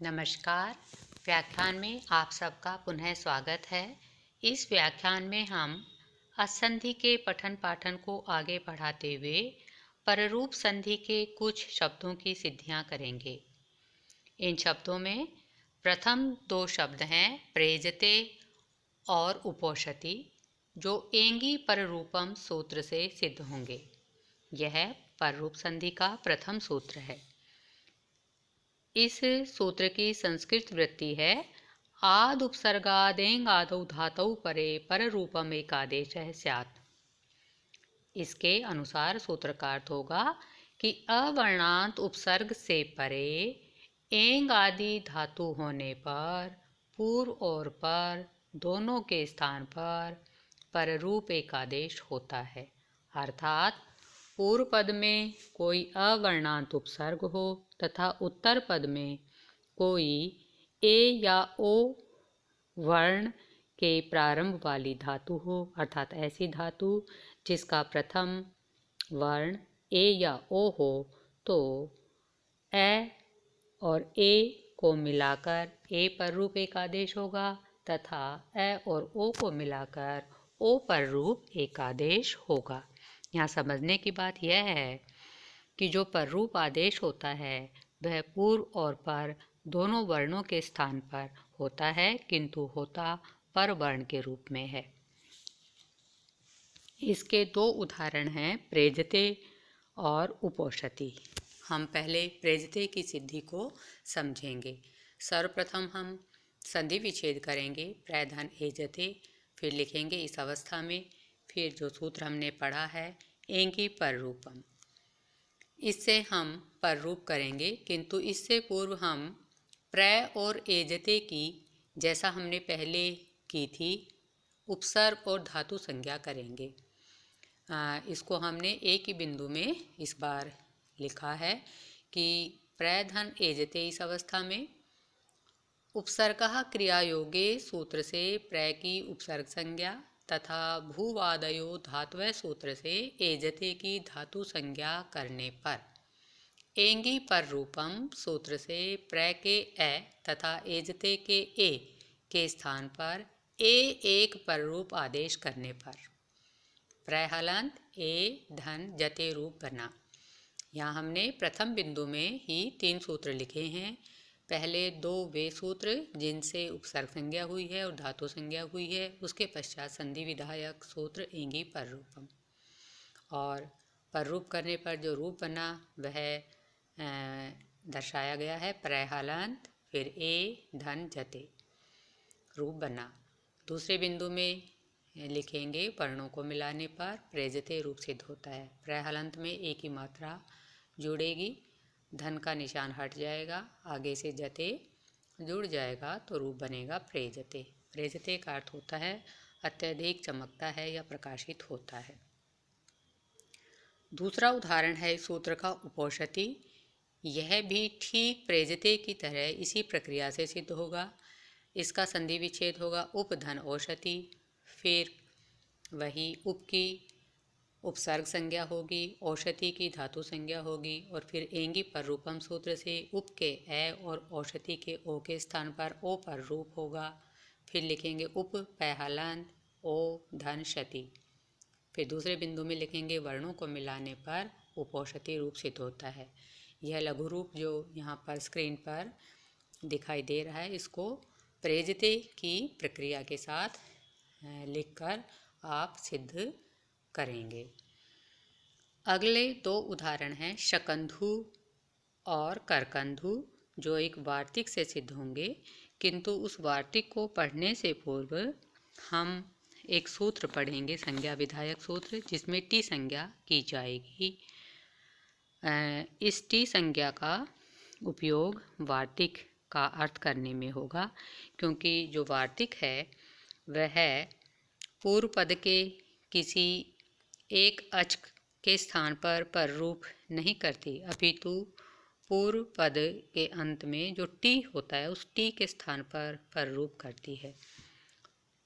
नमस्कार। व्याख्यान में आप सबका पुनः स्वागत है। इस व्याख्यान में हम असंधि के पठन पाठन को आगे बढ़ाते हुए पररूप संधि के कुछ शब्दों की सिद्धियां करेंगे। इन शब्दों में प्रथम दो शब्द हैं प्रेजते और उपोषति, जो एंगी पररूपम सूत्र से सिद्ध होंगे। यह पररूप संधि का प्रथम सूत्र है। इस सूत्र की संस्कृत वृत्ति है आद उपसर्गादेंग आदौ धातौ परे पर रूपम एकादेशः स्यात्। इसके अनुसार सूत्र का अर्थ होगा कि अवर्णांत उपसर्ग से परे एंग आदि धातु होने पर पूर्व और पर दोनों के स्थान पर पररूप एकादेश होता है। अर्थात पूर्व पद में कोई अवर्णांत उपसर्ग हो तथा उत्तर पद में कोई ए या ओ वर्ण के प्रारंभ वाली धातु हो, अर्थात ऐसी धातु जिसका प्रथम वर्ण ए या ओ हो, तो ए और ए को मिलाकर ए पर रूप एकादेश होगा तथा ए और ओ को मिलाकर ओ पर रूप एकादेश होगा। यहाँ समझने की बात यह है कि जो पररूप आदेश होता है वह पूर्व और पर दोनों वर्णों के स्थान पर होता है, किंतु होता पर वर्ण के रूप में है। इसके दो उदाहरण हैं प्रेजते और उपोषति। हम पहले प्रेजते की सिद्धि को समझेंगे। सर्वप्रथम हम संधि विच्छेद करेंगे प्रैधन एजते, फिर लिखेंगे इस अवस्था में, फिर जो सूत्र हमने पढ़ा है एंगी पररूपम, इससे हम पररूप करेंगे। किंतु इससे पूर्व हम प्रय और एजते की, जैसा हमने पहले की थी, उपसर्ग और धातु संज्ञा करेंगे। इसको हमने एक ही बिंदु में इस बार लिखा है कि प्रय धन एजते इस अवस्था में उपसर्गः क्रियायोगे सूत्र से प्रय की उपसर्ग संज्ञा तथा भूवादयो धातुवः सूत्र से एजते की धातु संज्ञा करने पर एंगी पर रूपम सूत्र से प्रय के ए तथा एजते के ए के स्थान पर ए एक पर रूप आदेश करने पर प्रय हलंत ए धन जते रूप बना। यहाँ हमने प्रथम बिंदु में ही 3 सूत्र लिखे हैं। पहले 2 वे सूत्र जिनसे उपसर्ग संज्ञा हुई है और धातु संज्ञा हुई है, उसके पश्चात संधि विधायक सूत्र एंगी पर रूपम, और पर रूप करने पर जो रूप बना वह दर्शाया गया है प्रय हलंत फिर ए धन जते रूप बना। दूसरे बिंदु में लिखेंगे वर्णों को मिलाने पर प्रेजते रूप सिद्ध होता है। प्रय हलंत में एक ही मात्रा जुड़ेगी, धन का निशान हट जाएगा, आगे से जते जुड़ जाएगा तो रूप बनेगा प्रेजते। प्रेजते का अर्थ होता है अत्यधिक चमकता है या प्रकाशित होता है। दूसरा उदाहरण है इस सूत्र का उपोषति। यह भी ठीक प्रेजते की तरह इसी प्रक्रिया से सिद्ध होगा। इसका संधि विच्छेद होगा उप धन औषधि, फिर वही उप की उपसर्ग संज्ञा होगी, औषधि की धातु संज्ञा होगी, और फिर एंगी पर रूपम सूत्र से उप के ए और औषधि के ओ के स्थान पर ओ पर रूप होगा। फिर लिखेंगे उप पहलंत ओ धन शति। फिर दूसरे बिंदु में लिखेंगे वर्णों को मिलाने पर उपोषति रूप सिद्ध होता है। यह लघु रूप जो यहाँ पर स्क्रीन पर दिखाई दे रहा है, इसको प्रेजते की प्रक्रिया के साथ लिखकर आप सिद्ध करेंगे। अगले 2 उदाहरण हैं शकंधु और करकंधु, जो एक वार्तिक से सिद्ध होंगे, किंतु उस वार्तिक को पढ़ने से पूर्व हम एक सूत्र पढ़ेंगे संज्ञा विधायक सूत्र, जिसमें टी संज्ञा की जाएगी। इस टी संज्ञा का उपयोग वार्तिक का अर्थ करने में होगा, क्योंकि जो वार्तिक है वह पूर्व पद के किसी एक अचक के स्थान पर रूप नहीं करती, अपितु पूर्व पद के अंत में जो टी होता है उस टी के स्थान पर रूप करती है।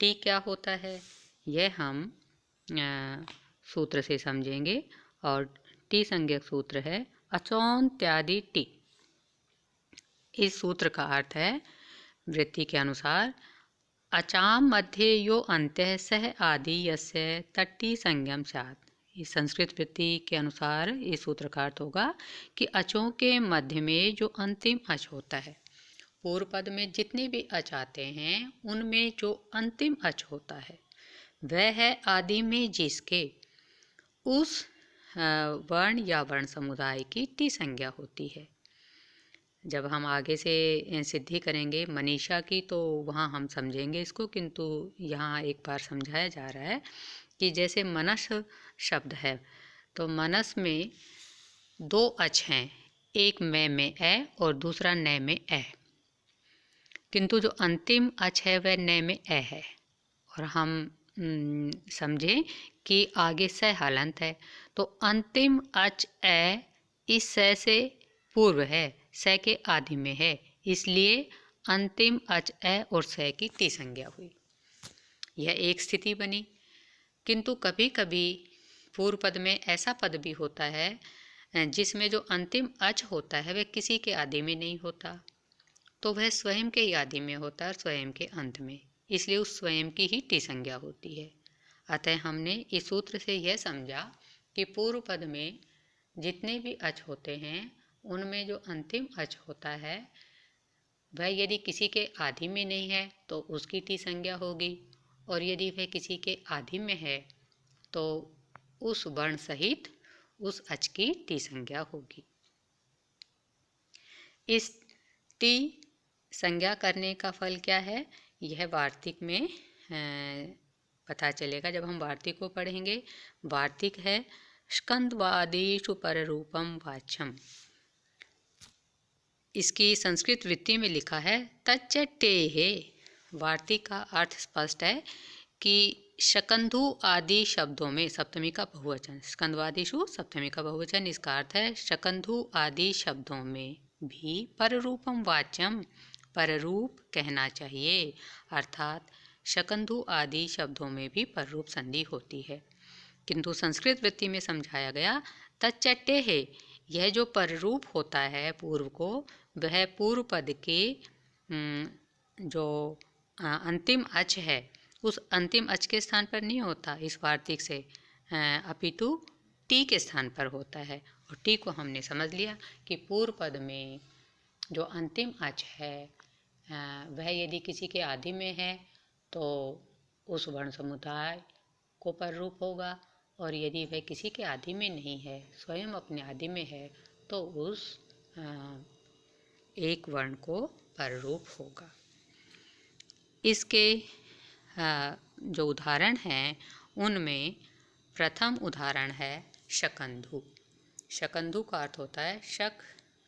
टी क्या होता है यह हम सूत्र से समझेंगे, और टी संज्ञक सूत्र है अचौन्त्यादि टी। इस सूत्र का अर्थ है वृत्ति के अनुसार अचाम मध्ये यो अंत्यः सह आदि यस्य तट्टी संज्ञम स्यात्। इस संस्कृत वृत्ति के अनुसार इस सूत्र का अर्थ होगा कि अचों के मध्य में जो अंतिम अच होता है, पूर्व पद में जितने भी अच आते हैं उनमें जो अंतिम अच होता है वह है आदि में जिसके उस वर्ण या वर्ण समुदाय की टी संज्ञा होती है। जब हम आगे से सिद्धि करेंगे मनीषा की तो वहाँ हम समझेंगे इसको, किंतु यहाँ एक बार समझाया जा रहा है कि जैसे मनस शब्द है तो मनस में दो अच हैं, एक में ए और दूसरा न में ए, किंतु जो अंतिम अच है वह न में ए है। और हम समझें कि आगे स हलंत है तो अंतिम अच ए इस स से पूर्व है, स के आदि में है, इसलिए अंतिम अच ए और स की टी संज्ञा हुई। यह एक स्थिति बनी। किंतु कभी कभी पूर्व पद में ऐसा पद भी होता है जिसमें जो अंतिम अच होता है वह किसी के आदि में नहीं होता, तो वह स्वयं के आदि में होता है, स्वयं के अंत में, इसलिए उस स्वयं की ही टी संज्ञा होती है। अतः हमने इस सूत्र से यह समझा कि पूर्व पद में जितने भी अच होते हैं उनमें जो अंतिम अच होता है वह यदि किसी के आदि में नहीं है तो उसकी टी संज्ञा होगी, और यदि वह किसी के आदि में है तो उस वर्ण सहित उस अच की टी संज्ञा होगी। इस टी संज्ञा करने का फल क्या है यह वार्तिक में पता चलेगा जब हम वार्तिक को पढ़ेंगे। वार्तिक है स्कंदवादिषु पररूपम वाच्यम। इसकी संस्कृत वृत्ति में लिखा है तच्चटेहे। वार्तिक का अर्थ स्पष्ट है कि शकंधु आदि शब्दों में सप्तमी का बहुवचन, स्कंदवादिषु सप्तमी का बहुवचन, इसका अर्थ है शकंधु आदि शब्दों में भी पररूपम वाच्यम, पररूप कहना चाहिए, अर्थात शकंधु आदि शब्दों में भी पररूप संधि होती है। किंतु संस्कृत वृत्ति में समझाया गया तच्चट्टे है, यह जो पररूप होता है पूर्व को वह पूर्व पद के जो अंतिम अच है उस अंतिम अच के स्थान पर नहीं होता इस वार्तिक से, अपितु टी के स्थान पर होता है। और टी को हमने समझ लिया कि पूर्व पद में जो अंतिम अच है वह यदि किसी के आदि में है तो उस वर्ण समुदाय को पररूप होगा, और यदि वह किसी के आदि में नहीं है, स्वयं अपने आदि में है, तो उस एक वर्ण को पररूप होगा। इसके जो उदाहरण हैं उनमें प्रथम उदाहरण है शकंधु। शकंधु का अर्थ होता है शक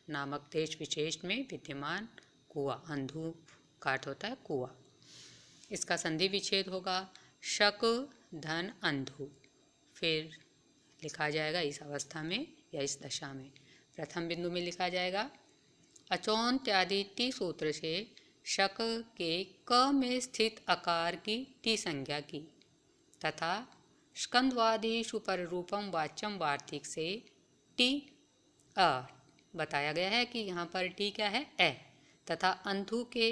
नामक देश विशेष में विद्यमान कुआं, अंधु का अर्थ होता है कुआं। इसका संधि विच्छेद होगा शक धन अंधु, फिर लिखा जाएगा इस अवस्था में या इस दशा में। प्रथम बिंदु में लिखा जाएगा अचौन्त्यादि टी सूत्र से शक के क में स्थित आकार की टी संज्ञा की, तथा स्कंदवादिषु पररूपम वाच्यम वार्तिक से टी अ बताया गया है कि यहाँ पर टी क्या है ए, तथा अंधु के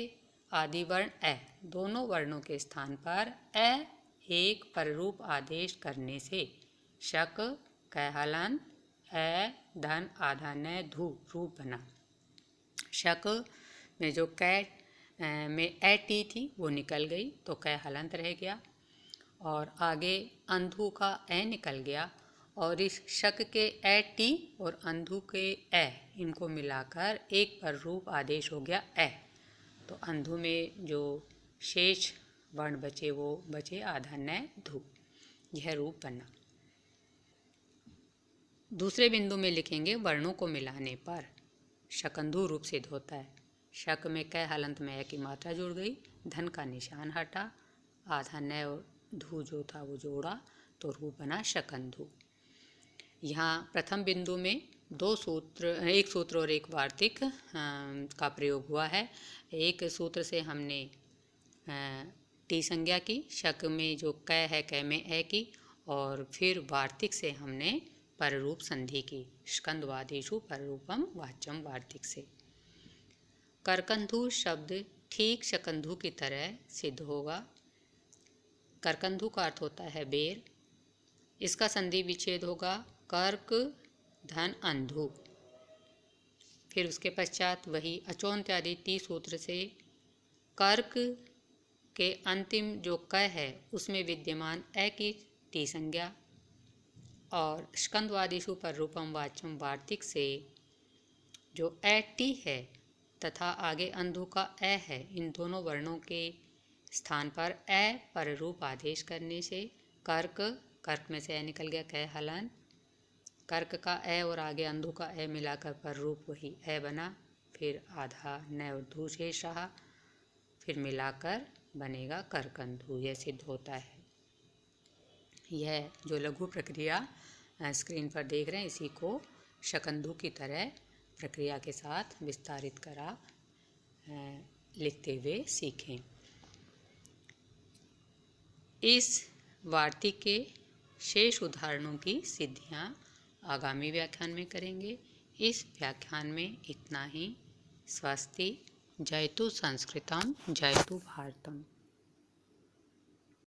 आदि वर्ण ए, दोनों वर्णों के स्थान पर ए एक पररूप आदेश करने से शक कहलन ए धन आधा न धू रूप बना। शक में जो कै में ए टी थी वो निकल गई तो कै हलंत रह गया, और आगे अंधु का ए निकल गया, और इस शक के ए टी और अंधु के ए इनको मिलाकर एक पर रूप आदेश हो गया ए, तो अंधु में जो शेष वर्ण बचे वो बचे आधा न धू, यह रूप बना। दूसरे बिंदु में लिखेंगे वर्णों को मिलाने पर शकंधु रूप सिद्ध होता है। शक में कै हलंत में ए की मात्रा जुड़ गई, धन का निशान हटा, आधा न और धू जो था वो जोड़ा तो रूप बना शकंधु। यहाँ प्रथम बिंदु में एक सूत्र और एक वार्तिक का प्रयोग हुआ है। एक सूत्र से हमने टी संज्ञा की, शक में जो कै है कै में ए की, और फिर वार्तिक से हमने पररूप संधि की, स्कंदवादिषु पररूपम वाच्यम वार्तिक से। करकंधु शब्द ठीक शकंधु की तरह सिद्ध होगा। करकंधु का अर्थ होता है बेर। इसका संधि विच्छेद होगा कर्क धन अंधु। फिर उसके पश्चात वही अचोन्त्यादि टी सूत्र से कर्क के अंतिम जो क है उसमें विद्यमान ए की टी संज्ञा और स्कंदवादिषु पर रूपम वाच्यम वार्तिक से जो ए टी है तथा आगे अंधु का ए है, इन दोनों वर्णों के स्थान पर ए पर रूप आदेश करने से कर्क, कर्क में से ए निकल गया, कै हलन, कर्क का ए और आगे अंधु का ए मिलाकर पर रूप वही ए बना। फिर आधा न और धू शेष रहा, फिर मिलाकर बनेगा करकंधु। यह सिद्ध होता है। यह जो लघु प्रक्रिया स्क्रीन पर देख रहे हैं इसी को शकंधु की तरह प्रक्रिया के साथ विस्तारित कर आप लिखते हुए सीखें। इस वार्तिक के शेष उदाहरणों की सिद्धियां आगामी व्याख्यान में करेंगे। इस व्याख्यान में इतना ही। स्वस्ति। जयतु संस्कृतम जयतु भारतम।